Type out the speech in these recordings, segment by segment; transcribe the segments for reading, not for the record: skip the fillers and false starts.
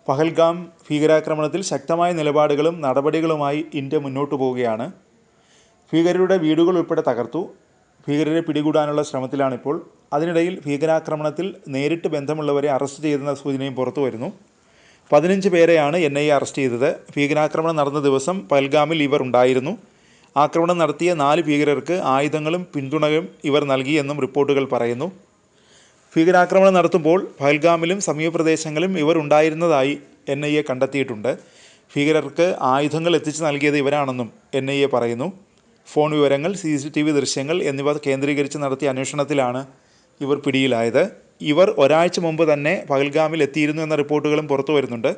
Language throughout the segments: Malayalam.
പഹൽഗാം ഭീകരാക്രമണത്തിൽ ശക്തമായ നിലപാടുകളും നടപടികളുമായി ഇന്ത്യ മുന്നോട്ടു പോവുകയാണ്. ഭീകരരുടെ വീടുകൾ ഉൾപ്പെടെ തകർത്തു. ഭീകരരെ പിടികൂടാനുള്ള ശ്രമത്തിലാണിപ്പോൾ. അതിനിടയിൽ ഭീകരാക്രമണത്തിൽ നേരിട്ട് ബന്ധമുള്ളവരെ അറസ്റ്റ് ചെയ്തെന്ന സൂചനയും പുറത്തു വരുന്നു. 15 പേരെയാണ് NIA അറസ്റ്റ് ചെയ്തത്. ഭീകരാക്രമണം നടന്ന ദിവസം പഹൽഗാമിൽ ഇവർ ഉണ്ടായിരുന്നു. ആക്രമണം നടത്തിയ 4 ഭീകരർക്ക് ആയുധങ്ങളും പിന്തുണയും ഇവർ നൽകിയെന്നും റിപ്പോർട്ടുകൾ പറയുന്നു. ഭീകരാക്രമണം നടത്തുമ്പോൾ പഹൽഗാമിലും സമീപ പ്രദേശങ്ങളിലും ഇവർ ഉണ്ടായിരുന്നതായി NIA കണ്ടെത്തിയിട്ടുണ്ട്. ഭീകരർക്ക് ആയുധങ്ങൾ എത്തിച്ചു നൽകിയത് ഇവരാണെന്നും NIA പറയുന്നു. ഫോൺ വിവരങ്ങൾ, CCTV ദൃശ്യങ്ങൾ എന്നിവ കേന്ദ്രീകരിച്ച് നടത്തിയ അന്വേഷണത്തിലാണ് ഇവർ പിടിയിലായത്. ഇവർ ഒരാഴ്ച മുമ്പ് തന്നെ പഹൽഗാമിൽ എത്തിയിരുന്നു എന്ന റിപ്പോർട്ടുകളും പുറത്തു വരുന്നുണ്ട്.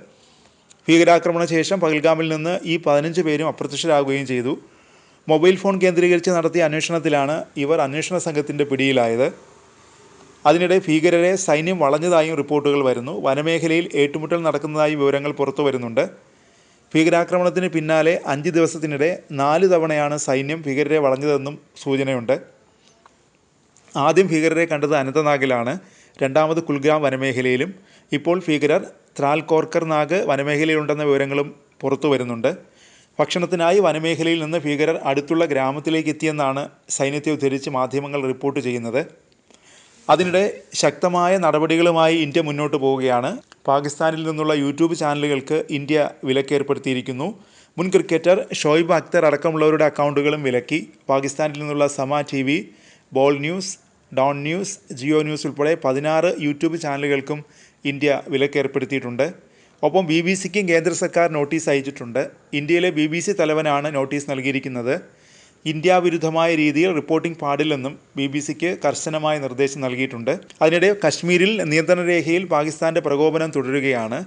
ഭീകരാക്രമണ ശേഷം പഹൽഗാമിൽ നിന്ന് ഈ 15 പേരും അപ്രത്യക്ഷരാകുകയും ചെയ്തു. മൊബൈൽ ഫോൺ കേന്ദ്രീകരിച്ച് നടത്തിയ അന്വേഷണത്തിലാണ് ഇവർ അന്വേഷണ സംഘത്തിൻ്റെ പിടിയിലായത്. അതിനിടെ ഭീകരരെ സൈന്യം വളഞ്ഞതായും റിപ്പോർട്ടുകൾ വരുന്നു. വനമേഖലയിൽ ഏറ്റുമുട്ടൽ നടക്കുന്നതായി വിവരങ്ങൾ പുറത്തു വരുന്നുണ്ട്. ഭീകരാക്രമണത്തിന് പിന്നാലെ 5 ദിവസത്തിനിടെ 4 തവണയാണ് സൈന്യം ഭീകരരെ വളഞ്ഞതെന്നും സൂചനയുണ്ട്. ആദ്യം ഭീകരരെ കണ്ടത് അനന്തനാഗിലാണ്, രണ്ടാമത് കുൽഗ്രാം വനമേഖലയിലും. ഇപ്പോൾ ഭീകരർ ത്രാൽകോർക്കർ നാഗ് വനമേഖലയിലുണ്ടെന്ന വിവരങ്ങളും പുറത്തു വരുന്നുണ്ട്. ഭക്ഷണത്തിനായി വനമേഖലയിൽ നിന്ന് ഭീകരർ അടുത്തുള്ള ഗ്രാമത്തിലേക്ക് എത്തിയെന്നാണ് സൈന്യത്തെ ഉദ്ധരിച്ച് മാധ്യമങ്ങൾ റിപ്പോർട്ട് ചെയ്യുന്നത്. അതിനിടെ ശക്തമായ നടപടികളുമായി ഇന്ത്യ മുന്നോട്ട് പോവുകയാണ്. പാകിസ്ഥാനിൽ നിന്നുള്ള YouTube ചാനലുകൾക്ക് ഇന്ത്യ വിലക്കേർപ്പെടുത്തിയിരിക്കുന്നു. മുൻ ക്രിക്കറ്റർ ഷോയിബ് അക്തർ അടക്കമുള്ളവരുടെ അക്കൗണ്ടുകളും വിലക്കി. പാകിസ്ഥാനിൽ നിന്നുള്ള Samaa TV, Bol news, Dawn news, Geo news ഉൾപ്പെടെ 16 YouTube ചാനലുകൾക്കും ഇന്ത്യ വിലക്കേർപ്പെടുത്തിയിട്ടുണ്ട്. ഒപ്പം BBC-ക്കും കേന്ദ്ര സർക്കാർ നോട്ടീസ് അയച്ചിട്ടുണ്ട്. ഇന്ത്യയിലെ BBC തലവനാണ് നോട്ടീസ് നൽകിയിരിക്കുന്നത്. ഇന്ത്യ വിരുദ്ധമായ രീതിയിൽ റിപ്പോർട്ടിംഗ് പാടില്ലെന്നും BBC-ക്ക് കർശനമായ നിർദ്ദേശം നൽകിയിട്ടുണ്ട്. അതിനിടെ കശ്മീരിൽ നിയന്ത്രണ രേഖയിൽ പാകിസ്ഥാൻ്റെ പ്രകോപനം തുടരുകയാണ്.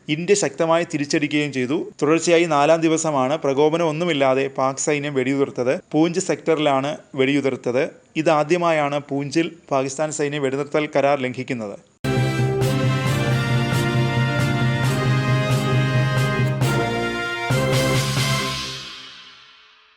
ഇന്ത്യ ശക്തമായി തിരിച്ചടിക്കുകയും ചെയ്തു. തുടർച്ചയായി 4-ാം ദിവസമാണ് പ്രകോപനം ഒന്നുമില്ലാതെ പാക് സൈന്യം വെടിയുതിർത്തത്. പൂഞ്ച് സെക്ടറിലാണ് വെടിയുതിർത്തത്. ഇതാദ്യമായാണ് പൂഞ്ചിൽ പാകിസ്ഥാൻ സൈന്യം വെടിനിർത്തൽ കരാർ ലംഘിക്കുന്നത്.